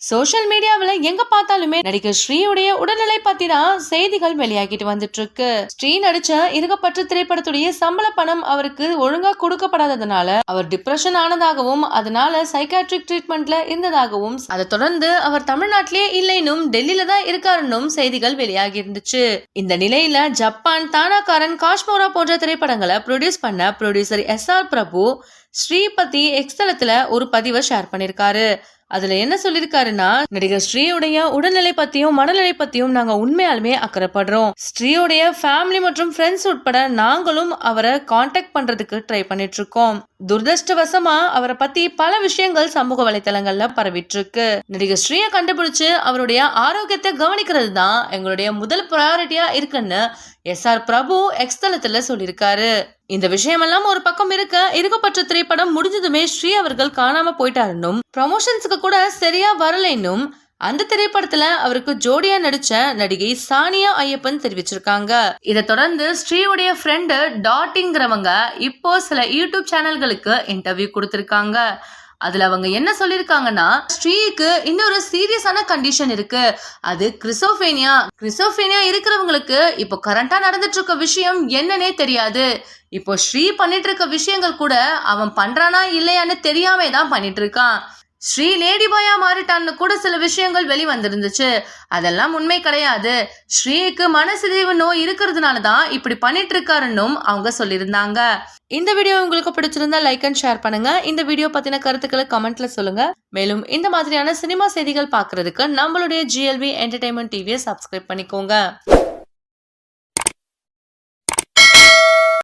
Social மீடியாவில எங்க பார்த்தாலுமே நடிகர் ஸ்ரீயுடைய உடல்நிலை பத்தி தான் செய்திகள் வெளியாகிட்டு வந்துட்டு இருக்கு. ஸ்ரீ நடிச்ச இருகப்பற்று திரைப்படத்துடைய சம்பள பணம் அவருக்கு ஒழுங்கா கொடுக்கப்படாததுனால அவர் டிப்ரெஷன் ஆனதாகவும் அதனால சைக்காட்ரிக் ட்ரீட்மெண்ட்ல இருந்ததாகவும் அதை தொடர்ந்து அவர் தமிழ்நாட்டிலேயே இல்லைன்னும் டெல்லியில தான் இருக்காருன்னும் செய்திகள் வெளியாகி இருந்துச்சு. இந்த நிலையில ஜப்பான் தானாக்காரன் காஷ்மோரா போன்ற திரைப்படங்களை ப்ரொடியூஸ் பண்ண ப்ரொடியூசர் SR பிரபு ஸ்ரீ பத்தி எக்ஸ்தலத்துல ஒரு பதிவை ஷேர் பண்ணிருக்காரு. அதுல என்ன சொல்லிருக்காருன்னா, நடிகர் ஸ்ரீயுடைய உடல்நிலை பத்தியும் மனநிலை பத்தியும் நாங்க உண்மையாலுமே அக்கறைப்படுறோம். ஸ்ரீயுடைய ஃபேமிலி மற்றும் ஃப்ரெண்ட்ஸ் உட்பட நாங்களும் அவரை கான்டாக்ட் பண்றதுக்கு ட்ரை பண்ணிட்டு இருக்கோம். துரதிருஷ்டவசமா அவரை பத்தி பல விஷயங்கள் சமூக வலைதளங்கள்ல பரவிட்டு இருக்கு. நடிகர் ஸ்ரீயை கண்டுபிடிச்சு அவருடைய ஆரோக்கியத்தை கவனிக்கிறது தான் எங்களுடைய முதல் ப்ரையாரிட்டியா இருக்குன்னு SR பிரபு எக்ஸ்தலத்துல சொல்லியிருக்காரு. இந்த விஷயமெல்லாம் ஒரு பக்கம் இருக்கப்பட்ட திரைப்படம் முடிஞ்சதுமே ஸ்ரீ அவர்கள் காணாம போயிட்டாருன்னும் ப்ரமோஷன்ஸுக்கு கூட சரியா வரலைன்னும் அந்த திரைப்படத்துல அவருக்கு ஜோடியா நடிச்ச நடிகை சானியா ஐயப்பன் தெரிவிச்சிருக்காங்க. இதை தொடர்ந்து ஸ்ரீயுடைய ஃப்ரெண்டு டாட்டிங்கிறவங்க இப்போ சில யூடியூப் சேனல்களுக்கு இன்டர்வியூ கொடுத்திருக்காங்க. அதுல அவங்க என்ன சொல்லிருக்காங்கன்னா, ஸ்ரீக்கு இன்னொரு சீரியஸான கண்டிஷன் இருக்கு. அது கிறிசோபேனியா இருக்கிறவங்களுக்கு இப்போ கரண்டா நடந்துட்டு இருக்க விஷயம் என்னன்னே தெரியாது. இப்போ ஸ்ரீ பண்ணிட்டு இருக்க விஷயங்கள் கூட அவன் பண்றானா இல்லையான்னு தெரியாம தான் பண்ணிட்டு இருக்கான். ஸ்ரீ லேடி பாயா மாறிட்டான்னு கூட சில விஷயங்கள் வெளிவந்திருந்துச்சு. அதெல்லாம் உண்மை கிடையாது. ஸ்ரீக்கு மனசிதைவு நோய் இருக்கிறதுனால தான் இப்படி பண்ணிட்டு இருக்காருன்னும் அவங்க சொல்லியிருந்தாங்க. இந்த வீடியோ உங்களுக்கு பிடிச்சிருந்தா லைக் அண்ட் ஷேர் பண்ணுங்க. இந்த வீடியோ பத்தின கருத்துக்களை கமெண்ட்ல சொல்லுங்க. மேலும் இந்த மாதிரியான சினிமா செய்திகள் பார்க்கறதுக்கு நம்மளுடைய GLV என்டர்டைன்மெண்ட் டிவியை சப்ஸ்கிரைப் பண்ணிக்கோங்க.